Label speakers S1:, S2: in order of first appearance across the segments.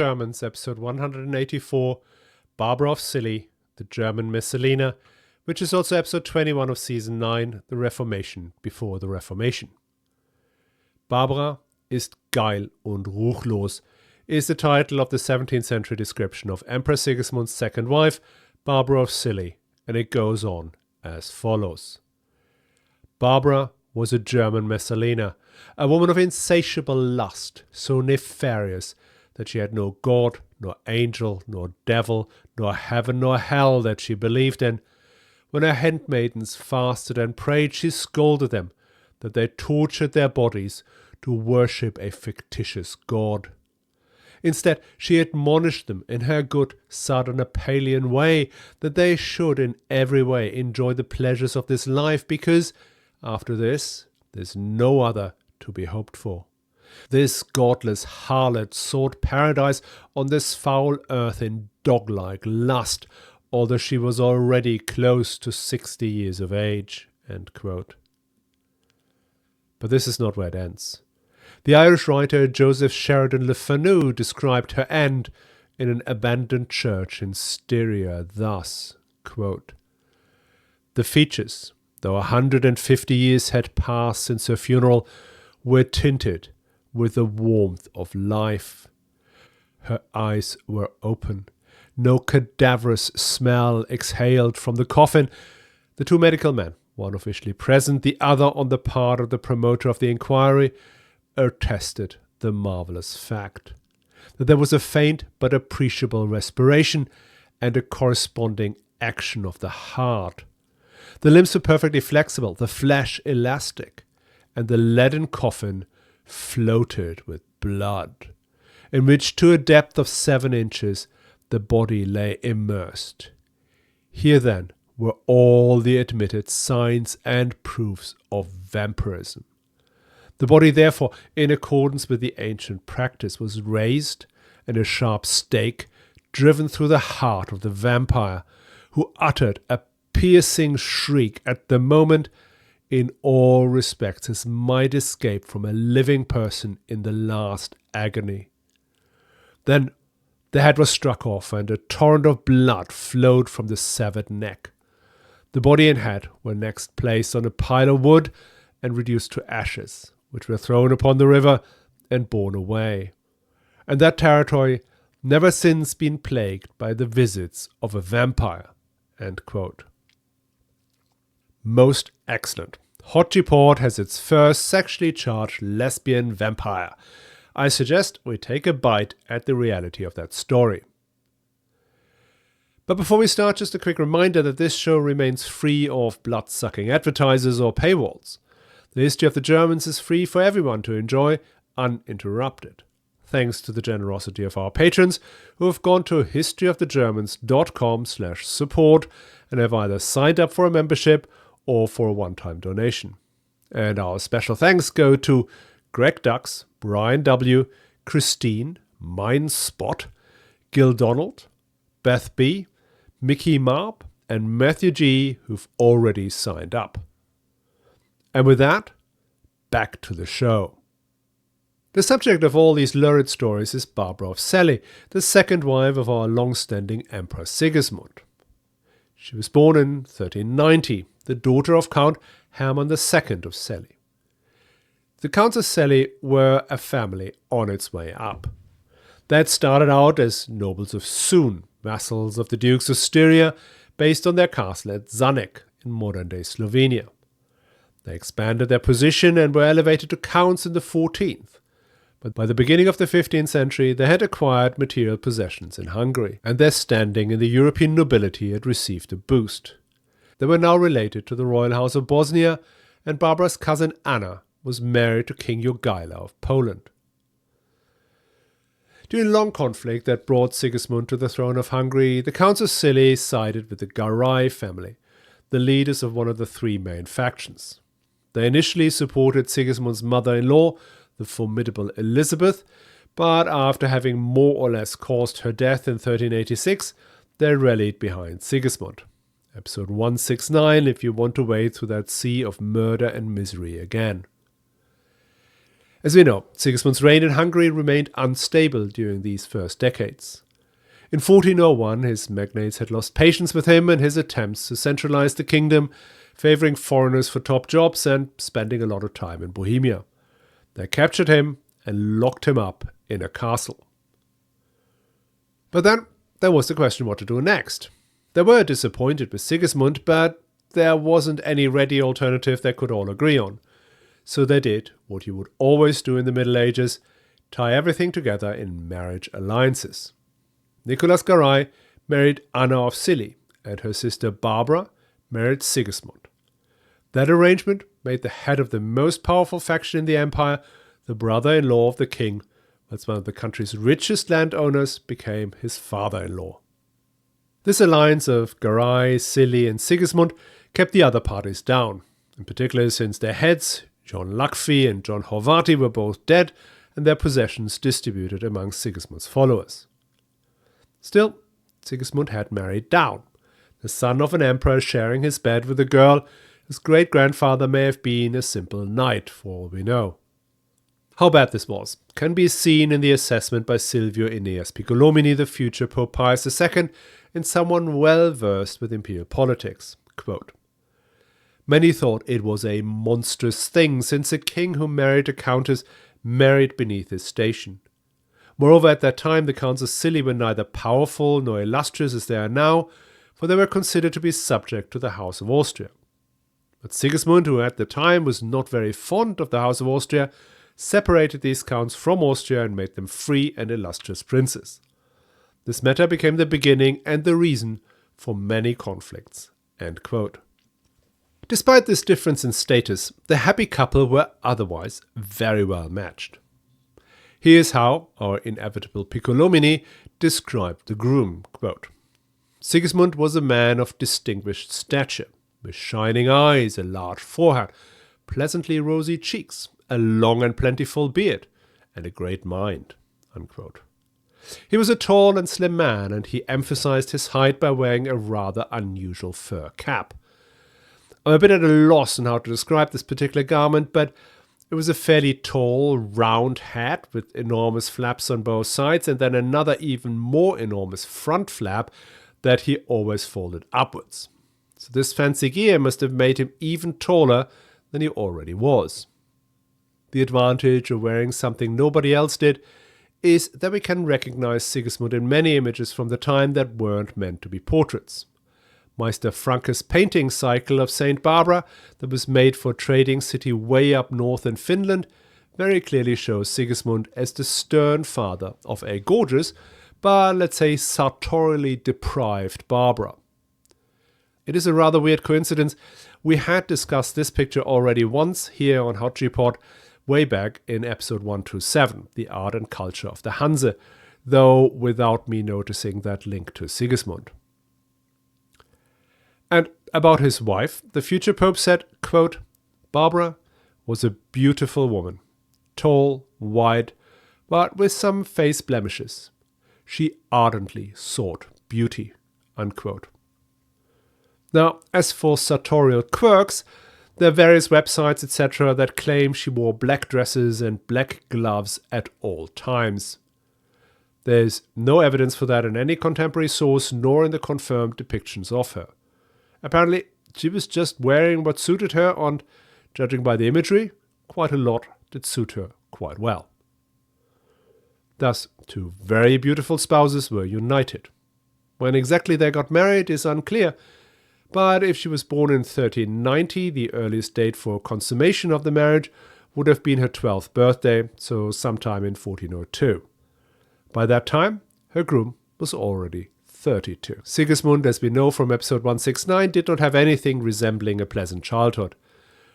S1: Germans, episode 184, Barbra of Celje, the German Messalina, which is also episode 21 of season 9, The Reformation before the Reformation. Barbra ist geil und ruchlos is the title of the 17th century description of Emperor Sigismund's second wife, Barbra of Celje, and it goes on as follows. Barbra was a German Messalina, a woman of insatiable lust, so nefarious that she had no god, nor angel, nor devil, nor heaven, nor hell that she believed in. When her handmaidens fasted and prayed, she scolded them that they tortured their bodies to worship a fictitious god. Instead, she admonished them in her good Sardanapalian way that they should in every way enjoy the pleasures of this life, because after this, there's no other to be hoped for. This godless harlot sought paradise on this foul earth in dog-like lust, although she was already close to 60 years of age. End quote. But this is not where it ends. The Irish writer Joseph Sheridan Le Fanu described her end in an abandoned church in Styria thus, quote, "The features, though 150 years had passed since her funeral, were tinted with the warmth of life. Her eyes were open. No cadaverous smell exhaled from the coffin. The two medical men, one officially present, the other on the part of the promoter of the inquiry, attested the marvellous fact that there was a faint but appreciable respiration and a corresponding action of the heart. The limbs were perfectly flexible, the flesh elastic, and the leaden coffin floated with blood, in which to a depth of 7 inches the body lay immersed. Here then were all the admitted signs and proofs of vampirism. The body therefore, in accordance with the ancient practice, was raised and a sharp stake driven through the heart of the vampire, who uttered a piercing shriek at the moment, in all respects as might escape from a living person in the last agony. Then the head was struck off, and a torrent of blood flowed from the severed neck. The body and head were next placed on a pile of wood and reduced to ashes, which were thrown upon the river and borne away. And that territory never since been plagued by the visits of a vampire." End quote. Most excellent. Hot Report has its first sexually charged lesbian vampire. I suggest we take a bite at the reality of that story. But before we start, just a quick reminder that this show remains free of blood-sucking advertisers or paywalls. The History of the Germans is free for everyone to enjoy, uninterrupted. Thanks to the generosity of our patrons, who have gone to historyofthegermans.com/support and have either signed up for a membership or for a one-time donation. And our special thanks go to Greg Dux, Brian W., Christine, Mine Spot, Gil Donald, Beth B., Mickey Marp, and Matthew G., who've already signed up. And with that, back to the show. The subject of all these lurid stories is Barbra of Celje, the second wife of our long-standing Emperor Sigismund. She was born in 1390, the daughter of Count Hermann II of Celje. The Counts of Celje were a family on its way up. They had started out as nobles of Sun, vassals of the Dukes of Styria, based on their castle at Zanek in modern-day Slovenia. They expanded their position and were elevated to counts in the 14th. But by the beginning of the 15th century, they had acquired material possessions in Hungary, and their standing in the European nobility had received a boost. They were now related to the royal house of Bosnia, and Barbra's cousin Anna was married to King Jogaila of Poland. During a long conflict that brought Sigismund to the throne of Hungary, the Counts of Celje sided with the Garai family, the leaders of one of the 3 main factions. They initially supported Sigismund's mother-in-law, the formidable Elizabeth, but after having more or less caused her death in 1386, they rallied behind Sigismund. Episode 169 if you want to wade through that sea of murder and misery again. As we know, Sigismund's reign in Hungary remained unstable during these first decades. In 1401, his magnates had lost patience with him and his attempts to centralize the kingdom, favoring foreigners for top jobs and spending a lot of time in Bohemia. They captured him and locked him up in a castle. But then there was the question what to do next. They were disappointed with Sigismund, but there wasn't any ready alternative they could all agree on. So they did what you would always do in the Middle Ages, tie everything together in marriage alliances. Nicholas Garai married Anna of Cilli, and her sister Barbra married Sigismund. That arrangement made the head of the most powerful faction in the empire the brother-in-law of the king, as one of the country's richest landowners became his father-in-law. This alliance of Garai, Cilli and Sigismund kept the other parties down, in particular since their heads, John Lacfi and John Horváth, were both dead and their possessions distributed among Sigismund's followers. Still, Sigismund had married down, the son of an emperor sharing his bed with a girl whose great-grandfather may have been a simple knight, for all we know. How bad this was can be seen in the assessment by Silvio Eneas Piccolomini, the future Pope Pius II, in someone well versed with imperial politics. Quote, "Many thought it was a monstrous thing, since a king who married a countess married beneath his station. Moreover, at that time the Counts of Cilli were neither powerful nor illustrious as they are now, for they were considered to be subject to the House of Austria. But Sigismund, who at the time was not very fond of the House of Austria, separated these counts from Austria and made them free and illustrious princes. This matter became the beginning and the reason for many conflicts." End quote. Despite this difference in status, the happy couple were otherwise very well matched. Here's how our inevitable Piccolomini described the groom. Quote, "Sigismund was a man of distinguished stature, with shining eyes, a large forehead, pleasantly rosy cheeks, a long and plentiful beard, and a great mind." Unquote. He was a tall and slim man, and he emphasized his height by wearing a rather unusual fur cap. I'm a bit at a loss on how to describe this particular garment, but it was a fairly tall, round hat with enormous flaps on both sides, and then another even more enormous front flap that he always folded upwards. So this fancy gear must have made him even taller than he already was. The advantage of wearing something nobody else did is that we can recognize Sigismund in many images from the time that weren't meant to be portraits. Meister Franke's painting cycle of St. Barbara, that was made for a trading city way up north in Finland, very clearly shows Sigismund as the stern father of a gorgeous, but let's say sartorially deprived Barbara. It is a rather weird coincidence. We had discussed this picture already once here on Hot Report way back in episode 127, The Art and Culture of the Hanse, though without me noticing that link to Sigismund. And about his wife, the future pope said, quote, "Barbara was a beautiful woman, tall, wide, but with some face blemishes. She ardently sought beauty." Unquote. Now, as for sartorial quirks, there are various websites, etc., that claim she wore black dresses and black gloves at all times. There's no evidence for that in any contemporary source, nor in the confirmed depictions of her. Apparently, she was just wearing what suited her, and, judging by the imagery, quite a lot did suit her quite well. Thus, two very beautiful spouses were united. When exactly they got married is unclear, but if she was born in 1390, the earliest date for consummation of the marriage would have been her 12th birthday, so sometime in 1402. By that time, her groom was already 32. Sigismund, as we know from episode 169, did not have anything resembling a pleasant childhood.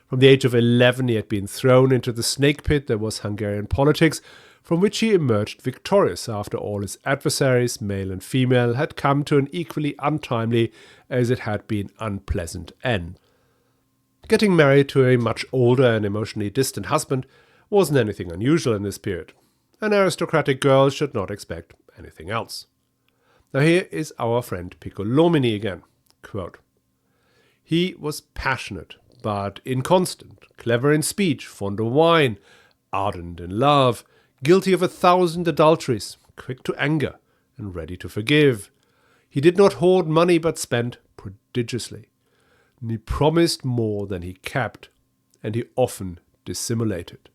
S1: From the age of 11, he had been thrown into the snake pit that was Hungarian politics, from which he emerged victorious after all his adversaries, male and female, had come to an equally untimely as it had been unpleasant end. Getting married to a much older and emotionally distant husband wasn't anything unusual in this period. An aristocratic girl should not expect anything else. Now here is our friend Piccolomini again. Quote, "He was passionate, but inconstant, clever in speech, fond of wine, ardent in love, guilty of 1,000 adulteries, quick to anger, and ready to forgive. He did not hoard money but spent prodigiously. And he promised more than he kept, and he often dissimulated.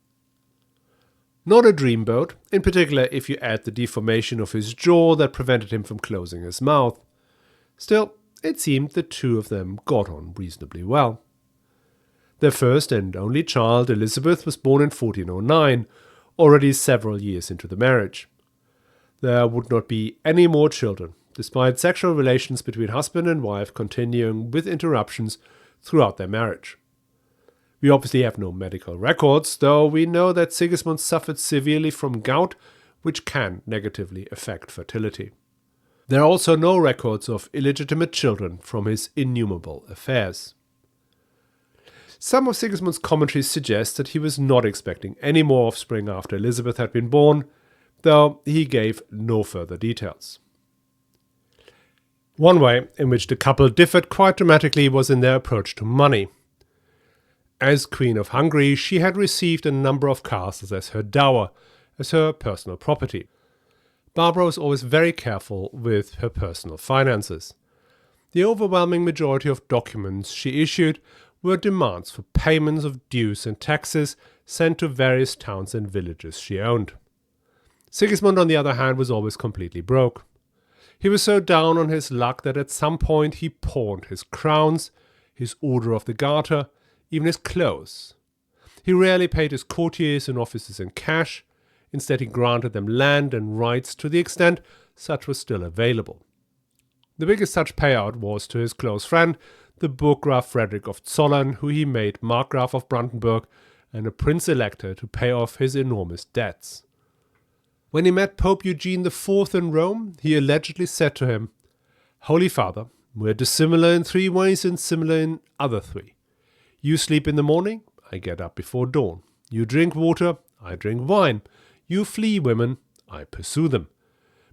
S1: Not a dreamboat, in particular if you add the deformation of his jaw that prevented him from closing his mouth. Still, it seemed the two of them got on reasonably well. Their first and only child, Elizabeth, was born in 1409, already several years into the marriage. There would not be any more children, despite sexual relations between husband and wife continuing with interruptions throughout their marriage. We obviously have no medical records, though we know that Sigismund suffered severely from gout, which can negatively affect fertility. There are also no records of illegitimate children from his innumerable affairs. Some of Sigismund's commentaries suggest that he was not expecting any more offspring after Elizabeth had been born, though he gave no further details. One way in which the couple differed quite dramatically was in their approach to money. As Queen of Hungary, she had received a number of castles as her dower, as her personal property. Barbra was always very careful with her personal finances. The overwhelming majority of documents she issued were demands for payments of dues and taxes sent to various towns and villages she owned. Sigismund, on the other hand, was always completely broke. He was so down on his luck that at some point he pawned his crowns, his Order of the Garter, even his clothes. He rarely paid his courtiers and officers in cash. Instead, he granted them land and rights to the extent such was still available. The biggest such payout was to his close friend, the Burggraf Frederick of Zollern, who he made Markgraf of Brandenburg and a Prince-Elector to pay off his enormous debts. When he met Pope Eugene IV in Rome, he allegedly said to him, "Holy Father, we are dissimilar in 3 ways and similar in other 3. You sleep in the morning, I get up before dawn. You drink water, I drink wine. You flee women, I pursue them.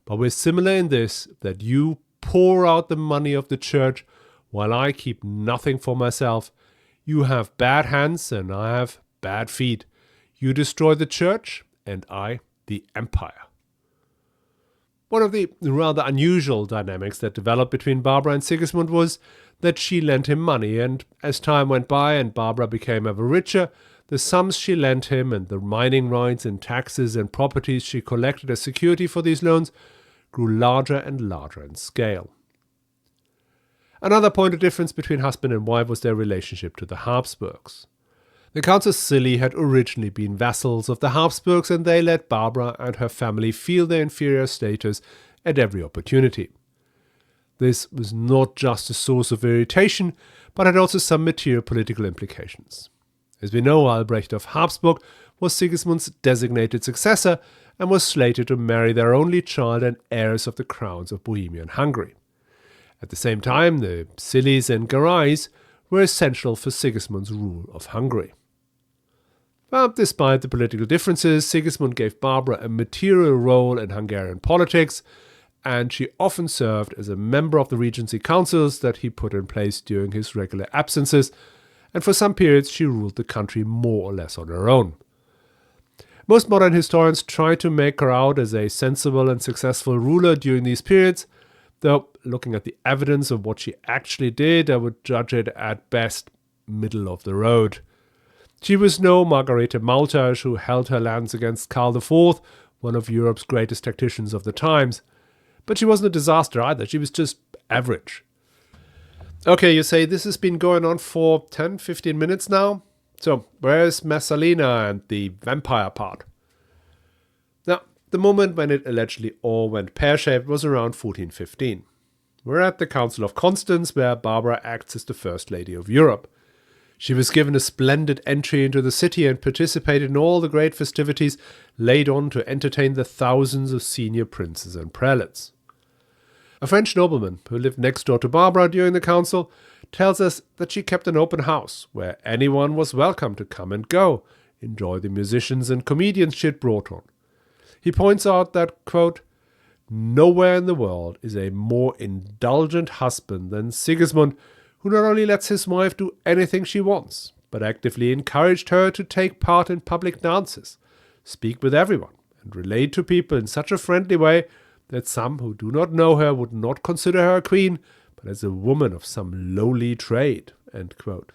S1: But we're similar in this, that you pour out the money of the church, while I keep nothing for myself. You have bad hands, and I have bad feet. You destroy the church, and I the empire." One of the rather unusual dynamics that developed between Barbra and Sigismund was that she lent him money, and as time went by and Barbra became ever richer, the sums she lent him and the mining rights and taxes and properties she collected as security for these loans grew larger and larger in scale. Another point of difference between husband and wife was their relationship to the Habsburgs. The Counts of Celje had originally been vassals of the Habsburgs, and they let Barbra and her family feel their inferior status at every opportunity. This was not just a source of irritation, but had also some material political implications. As we know, Albrecht of Habsburg was Sigismund's designated successor and was slated to marry their only child and heiress of the crowns of Bohemia and Hungary. At the same time, the Celjes and Garais were essential for Sigismund's rule of Hungary. But despite the political differences, Sigismund gave Barbra a material role in Hungarian politics, and she often served as a member of the regency councils that he put in place during his regular absences, and for some periods she ruled the country more or less on her own. Most modern historians try to make her out as a sensible and successful ruler during these periods, though looking at the evidence of what she actually did, I would judge it at best middle of the road. She was no Margarete Maultasch, who held her lands against Karl IV, one of Europe's greatest tacticians of the times. But she wasn't a disaster either, she was just average. Okay, you say this has been going on for 10-15 minutes now? So, where's Messalina and the vampire part? Now, the moment when it allegedly all went pear-shaped was around 1415. We're at the Council of Constance, where Barbra acts as the First Lady of Europe. She was given a splendid entry into the city and participated in all the great festivities laid on to entertain the thousands of senior princes and prelates. A French nobleman who lived next door to Barbra during the council tells us that she kept an open house where anyone was welcome to come and go, enjoy the musicians and comedians she had brought on. He points out that, quote, "Nowhere in the world is a more indulgent husband than Sigismund, who not only lets his wife do anything she wants, but actively encouraged her to take part in public dances, speak with everyone, and relate to people in such a friendly way that some who do not know her would not consider her a queen, but as a woman of some lowly trade." End quote.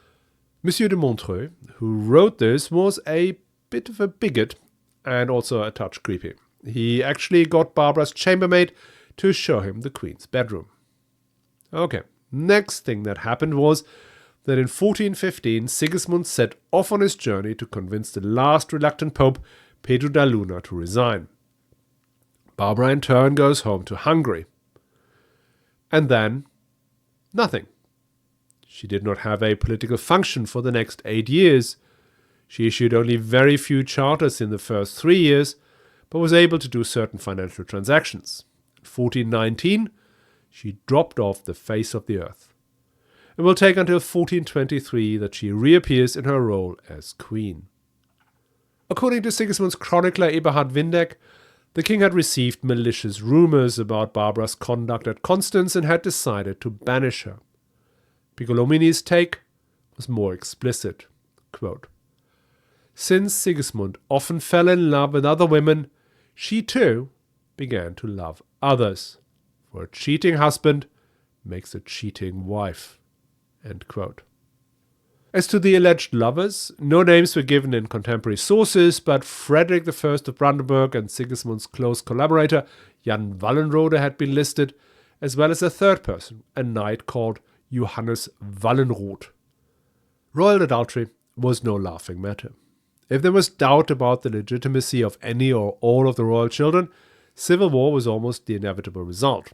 S1: Monsieur de Montreuil, who wrote this, was a bit of a bigot and also a touch creepy. He actually got Barbra's chambermaid to show him the queen's bedroom. Okay, next thing that happened was that in 1415 Sigismund set off on his journey to convince the last reluctant pope, Pedro da Luna, to resign. Barbra in turn goes home to Hungary. And then, nothing. She did not have a political function for the next 8 years. She issued only very few charters in the first 3 years, but was able to do certain financial transactions. In 1419, she dropped off the face of the earth. It will take until 1423 that she reappears in her role as queen. According to Sigismund's chronicler Eberhard Windeck, the king had received malicious rumors about Barbra's conduct at Constance and had decided to banish her. Piccolomini's take was more explicit. Quote, "Since Sigismund often fell in love with other women, she too began to love others. For a cheating husband makes a cheating wife." End quote. As to the alleged lovers, no names were given in contemporary sources, but Frederick I of Brandenburg and Sigismund's close collaborator Jan Wallenrode had been listed, as well as a third person, a knight called Johannes Wallenroth. Royal adultery was no laughing matter. If there was doubt about the legitimacy of any or all of the royal children, civil war was almost the inevitable result.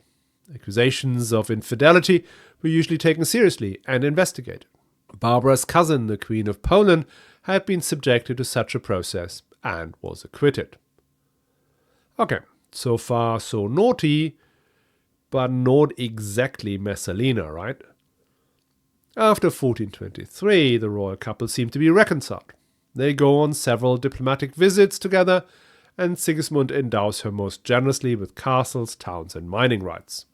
S1: Accusations of infidelity were usually taken seriously and investigated. Barbra's cousin, the Queen of Poland, had been subjected to such a process and was acquitted. Okay, so far so naughty, but not exactly Messalina, right? After 1423, the royal couple seem to be reconciled. They go on several diplomatic visits together, and Sigismund endows her most generously with castles, towns, and mining rights.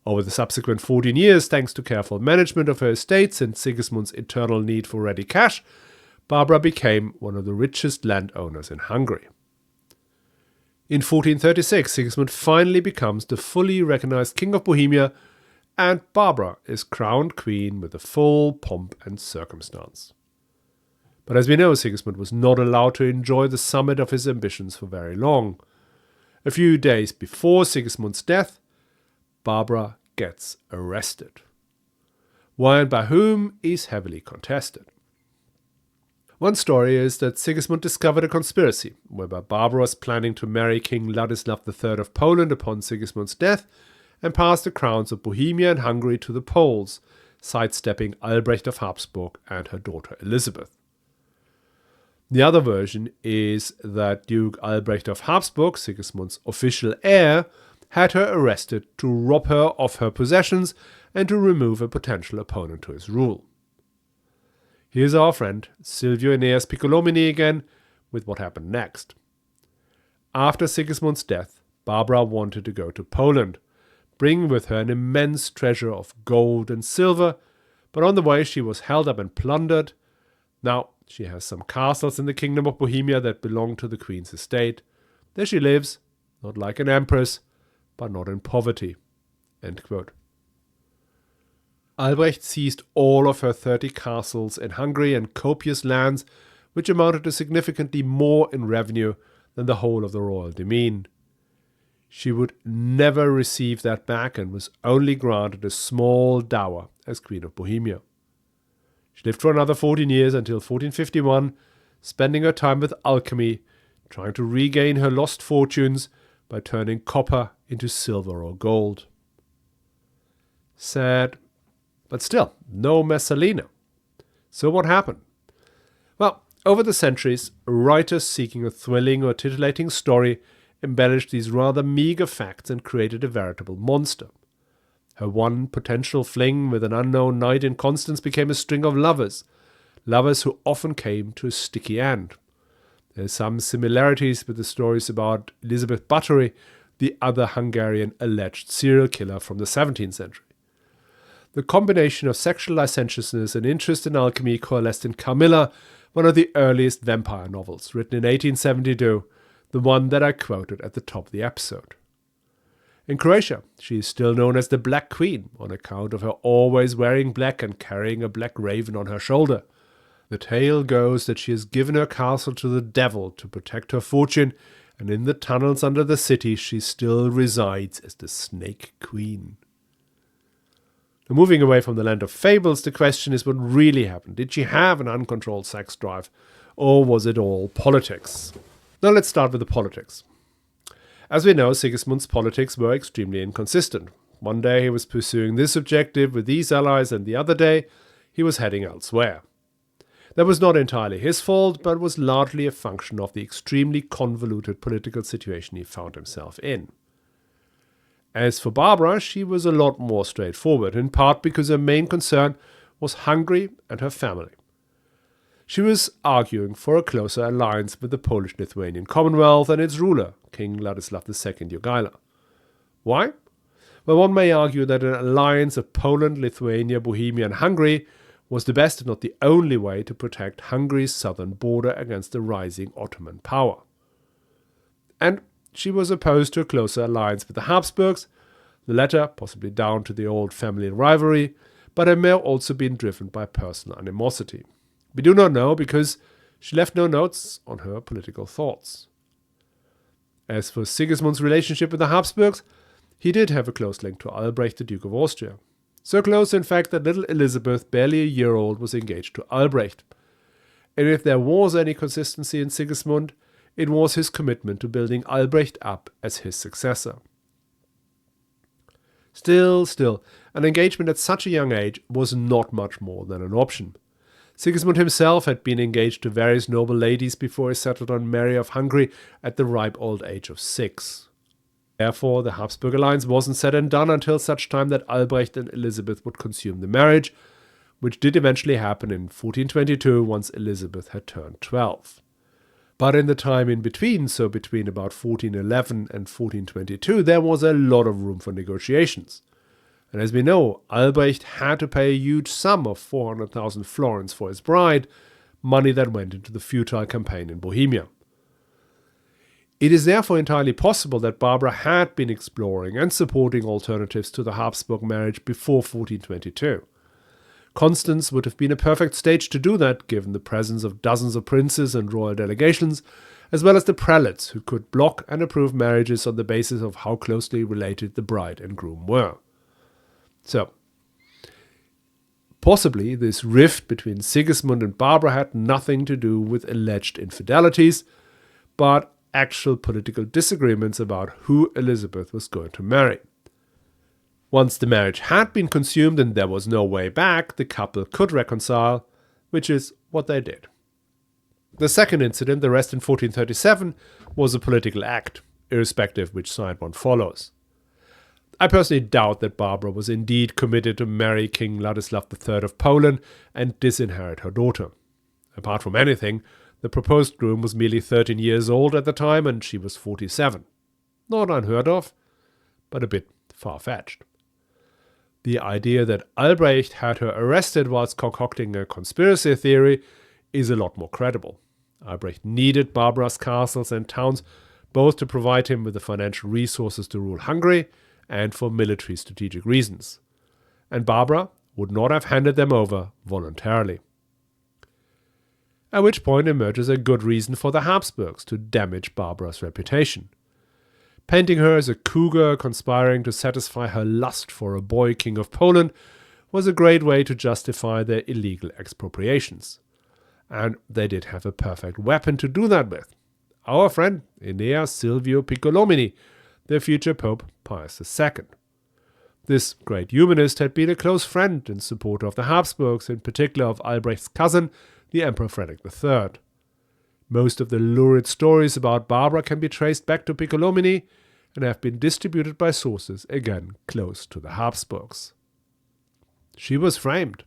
S1: Over the subsequent 14 years, thanks to careful management of her estates and Sigismund's eternal need for ready cash, Barbra became one of the richest landowners in Hungary. In 1436, Sigismund finally becomes the fully recognized King of Bohemia, and Barbra is crowned queen with the full pomp and circumstance. But as we know, Sigismund was not allowed to enjoy the summit of his ambitions for very long. A few days before Sigismund's death, Barbra gets arrested. Why and by whom is heavily contested. One story is that Sigismund discovered a conspiracy whereby Barbra was planning to marry King Ladislav III of Poland upon Sigismund's death and pass the crowns of Bohemia and Hungary to the Poles, sidestepping Albrecht of Habsburg and her daughter Elizabeth. The other version is that Duke Albrecht of Habsburg, Sigismund's official heir, had her arrested to rob her of her possessions and to remove a potential opponent to his rule. Here's our friend Silvio Aeneas Piccolomini again with what happened next. After Sigismund's death, Barbra wanted to go to Poland, bringing with her an immense treasure of gold and silver, but on the way she was held up and plundered. Now, she has some castles in the Kingdom of Bohemia that belong to the Queen's estate. There she lives, not like an empress, but not in poverty. End quote. Albrecht seized all of her 30 castles in Hungary and copious lands, which amounted to significantly more in revenue than the whole of the royal demesne. She would never receive that back and was only granted a small dower as Queen of Bohemia. She lived for another 14 years until 1451, spending her time with alchemy, trying to regain her lost fortunes by turning copper into silver or gold. Sad, but still, no Messalina. So what happened? Well, over the centuries, writers seeking a thrilling or titillating story embellished these rather meager facts and created a veritable monster. Her one potential fling with an unknown knight in Constance became a string of lovers who often came to a sticky end. There are some similarities with the stories about Elizabeth Bathory, the other Hungarian alleged serial killer from the 17th century. The combination of sexual licentiousness and interest in alchemy coalesced in Camilla, one of the earliest vampire novels, written in 1872, the one that I quoted at the top of the episode. In Croatia, she is still known as the Black Queen on account of her always wearing black and carrying a black raven on her shoulder. The tale goes that she has given her castle to the devil to protect her fortune, and in the tunnels under the city she still resides as the Snake Queen. Now, moving away from the land of fables, the question is what really happened. Did she have an uncontrolled sex drive, or was it all politics? Now let's start with the politics. As we know, Sigismund's politics were extremely inconsistent. One day he was pursuing this objective with these allies, and the other day he was heading elsewhere. That was not entirely his fault, but was largely a function of the extremely convoluted political situation he found himself in. As for Barbra, she was a lot more straightforward, in part because her main concern was Hungary and her family. She was arguing for a closer alliance with the Polish-Lithuanian Commonwealth and its ruler, King Ladislav II Jogaila. Why? Well, one may argue that an alliance of Poland, Lithuania, Bohemia and Hungary was the best, if not the only way, to protect Hungary's southern border against the rising Ottoman power. And she was opposed to a closer alliance with the Habsburgs, the latter possibly down to the old family rivalry, but it may have also been driven by personal animosity. We do not know because she left no notes on her political thoughts. As for Sigismund's relationship with the Habsburgs, he did have a close link to Albrecht, the Duke of Austria. So close, in fact, that little Elizabeth, barely a year old, was engaged to Albrecht. And if there was any consistency in Sigismund, it was his commitment to building Albrecht up as his successor. Still, an engagement at such a young age was not much more than an option. Sigismund himself had been engaged to various noble ladies before he settled on Mary of Hungary at the ripe old age of 6. Therefore, the Habsburg alliance wasn't said and done until such time that Albrecht and Elizabeth would consume the marriage, which did eventually happen in 1422 once Elizabeth had turned 12. But in the time in between, so between about 1411 and 1422, there was a lot of room for negotiations. And as we know, Albrecht had to pay a huge sum of 400,000 florins for his bride, money that went into the futile campaign in Bohemia. It is therefore entirely possible that Barbra had been exploring and supporting alternatives to the Habsburg marriage before 1422. Constance would have been a perfect stage to do that, given the presence of dozens of princes and royal delegations, as well as the prelates who could block and approve marriages on the basis of how closely related the bride and groom were. So, possibly this rift between Sigismund and Barbra had nothing to do with alleged infidelities, but actual political disagreements about who Elizabeth was going to marry. Once the marriage had been consumed and there was no way back, the couple could reconcile, which is what they did. The second incident, the rest in 1437, was a political act, irrespective which side one follows. I personally doubt that Barbra was indeed committed to marry King Ladislav III of Poland and disinherit her daughter. Apart from anything, the proposed groom was merely 13 years old at the time and she was 47. Not unheard of, but a bit far-fetched. The idea that Albrecht had her arrested whilst concocting a conspiracy theory is a lot more credible. Albrecht needed Barbra's castles and towns both to provide him with the financial resources to rule Hungary and for military strategic reasons. And Barbra would not have handed them over voluntarily. At which point emerges a good reason for the Habsburgs to damage Barbra's reputation. Painting her as a cougar conspiring to satisfy her lust for a boy king of Poland was a great way to justify their illegal expropriations. And they did have a perfect weapon to do that with. Our friend Enea Silvio Piccolomini, their future Pope Pius II. This great humanist had been a close friend and supporter of the Habsburgs, in particular of Albrecht's cousin, the Emperor Frederick III. Most of the lurid stories about Barbra can be traced back to Piccolomini and have been distributed by sources, again, close to the Habsburgs. She was framed.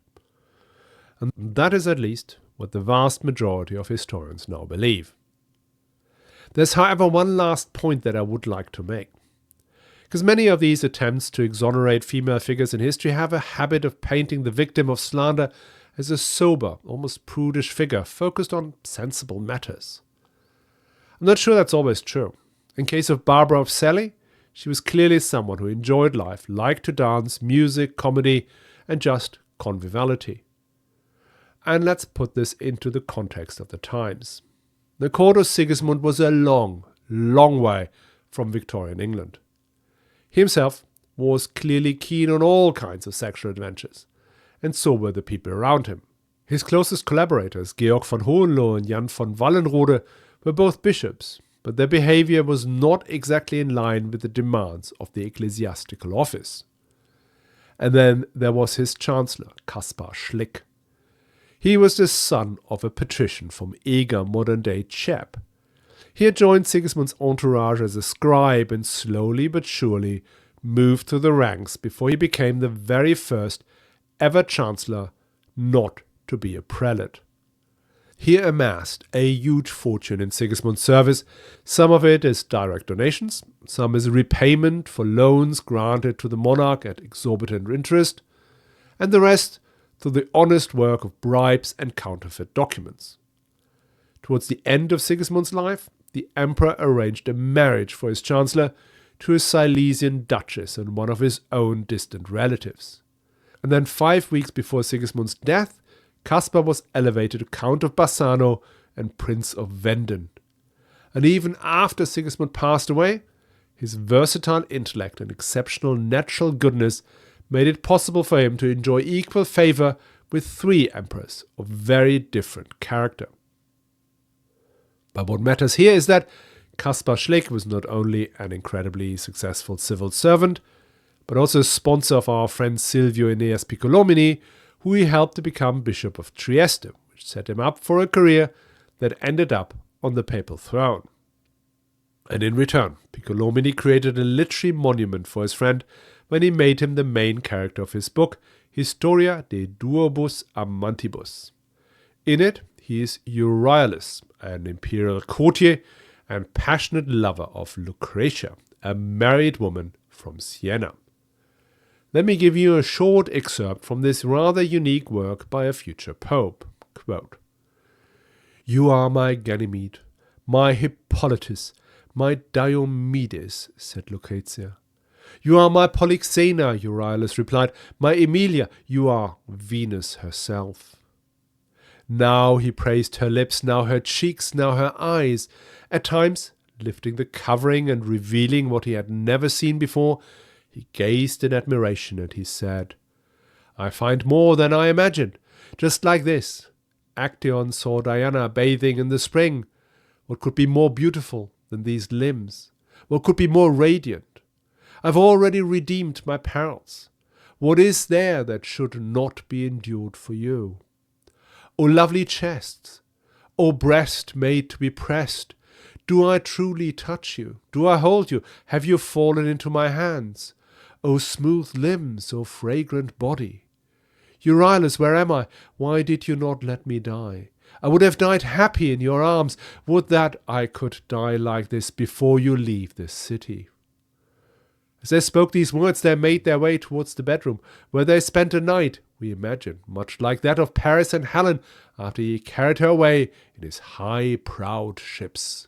S1: And that is at least what the vast majority of historians now believe. There's, however, one last point that I would like to make. Because many of these attempts to exonerate female figures in history have a habit of painting the victim of slander as a sober, almost prudish figure focused on sensible matters. I'm not sure that's always true. In case of Barbra of Celje, she was clearly someone who enjoyed life, liked to dance, music, comedy, and just conviviality. And let's put this into the context of the times. The court of Sigismund was a long, long way from Victorian England. He himself was clearly keen on all kinds of sexual adventures, and so were the people around him. His closest collaborators, Georg von Hohenlohe and Jan von Wallenrode, were both bishops, but their behavior was not exactly in line with the demands of the ecclesiastical office. And then there was his chancellor, Kaspar Schlick. He was the son of a patrician from Eger, modern-day Chep. He had joined Sigismund's entourage as a scribe and slowly but surely moved through the ranks before he became the very first ever chancellor not to be a prelate. He amassed a huge fortune in Sigismund's service, some of it as direct donations, some as repayment for loans granted to the monarch at exorbitant interest, and the rest through the honest work of bribes and counterfeit documents. Towards the end of Sigismund's life, the emperor arranged a marriage for his chancellor to a Silesian duchess and one of his own distant relatives. And then 5 weeks before Sigismund's death, Caspar was elevated to Count of Bassano and Prince of Wenden. And even after Sigismund passed away, his versatile intellect and exceptional natural goodness made it possible for him to enjoy equal favor with 3 emperors of very different character. But what matters here is that Kaspar Schlick was not only an incredibly successful civil servant, but also a sponsor of our friend Silvio Aeneas Piccolomini, who he helped to become Bishop of Trieste, which set him up for a career that ended up on the papal throne. And in return, Piccolomini created a literary monument for his friend when he made him the main character of his book, Historia de Duobus Amantibus. In it, he is Euryalus, an imperial courtier and passionate lover of Lucretia, a married woman from Siena. Let me give you a short excerpt from this rather unique work by a future pope. Quote, "You are my Ganymede, my Hippolytus, my Diomedes," said Lucretia. "You are my Polyxena," Euryalus replied. "My Emilia, you are Venus herself." Now he praised her lips, now her cheeks, now her eyes, at times lifting the covering and revealing what he had never seen before. He gazed in admiration and he said, "I find more than I imagined. Just like this. Actaeon saw Diana bathing in the spring. What could be more beautiful than these limbs? What could be more radiant? I've already redeemed my perils. What is there that should not be endured for you? O lovely chests, O breast made to be pressed, do I truly touch you? Do I hold you? Have you fallen into my hands? O smooth limbs, O fragrant body. Euryalus, where am I? Why did you not let me die? I would have died happy in your arms. Would that I could die like this before you leave this city." As they spoke these words, they made their way towards the bedroom, where they spent a night, we imagine, much like that of Paris and Helen, after he carried her away in his high-prowed ships.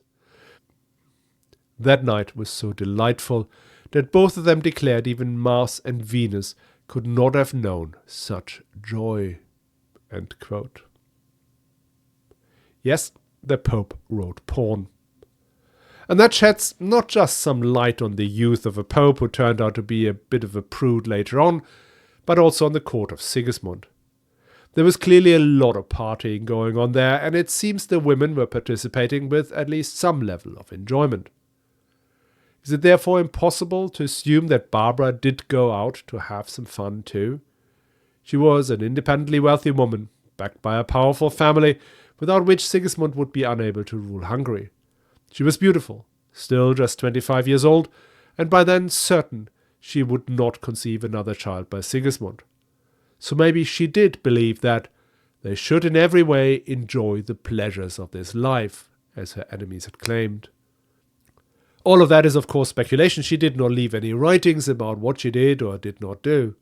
S1: That night was so delightful that both of them declared even Mars and Venus could not have known such joy. End quote. Yes, the Pope wrote porn. And that sheds not just some light on the youth of a Pope who turned out to be a bit of a prude later on, but also on the court of Sigismund. There was clearly a lot of partying going on there, and it seems the women were participating with at least some level of enjoyment. Is it therefore impossible to assume that Barbra did go out to have some fun too? She was an independently wealthy woman, backed by a powerful family, without which Sigismund would be unable to rule Hungary. She was beautiful, still just 25 years old, and by then certain she would not conceive another child by Sigismund. So maybe she did believe that they should in every way enjoy the pleasures of this life, as her enemies had claimed. All of that is, of course, speculation. She did not leave any writings about what she did or did not do.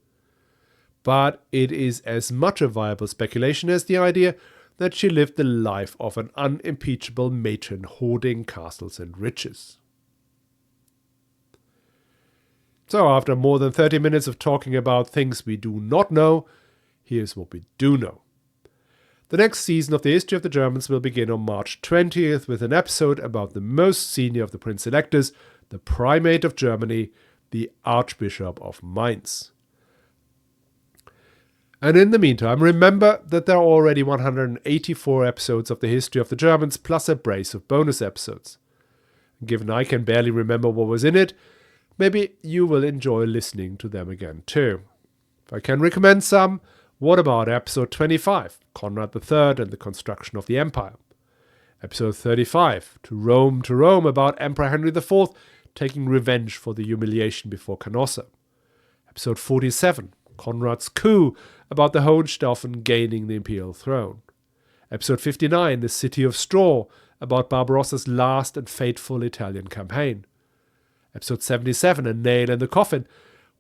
S1: but it is as much a viable speculation as the idea that she lived the life of an unimpeachable matron hoarding castles and riches. So after more than 30 minutes of talking about things we do not know, here's what we do know. The next season of the History of the Germans will begin on March 20th with an episode about the most senior of the Prince-Electors, the Primate of Germany, the Archbishop of Mainz. And in the meantime, remember that there are already 184 episodes of the History of the Germans plus a brace of bonus episodes. Given I can barely remember what was in it, maybe you will enjoy listening to them again too. If I can recommend some, what about episode 25, Conrad III and the Construction of the Empire? Episode 35, To Rome, about Emperor Henry IV taking revenge for the humiliation before Canossa. Episode 47, Conrad's coup, about the Hohenstaufen gaining the imperial throne. Episode 59, The City of Straw, about Barbarossa's last and fateful Italian campaign. Episode 77, A Nail in the Coffin,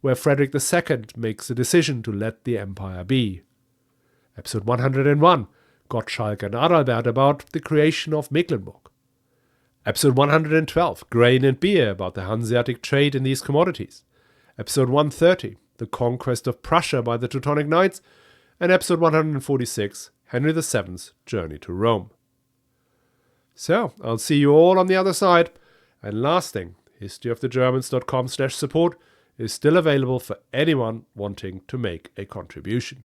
S1: where Frederick II makes a decision to let the empire be. Episode 101, Gottschalk and Adalbert, about the creation of Mecklenburg. Episode 112, Grain and Beer, about the Hanseatic trade in these commodities. Episode 130, The Conquest of Prussia by the Teutonic Knights. And episode 146, Henry VII's Journey to Rome. So, I'll see you all on the other side. And last thing, historyofthegermans.com/support is still available for anyone wanting to make a contribution.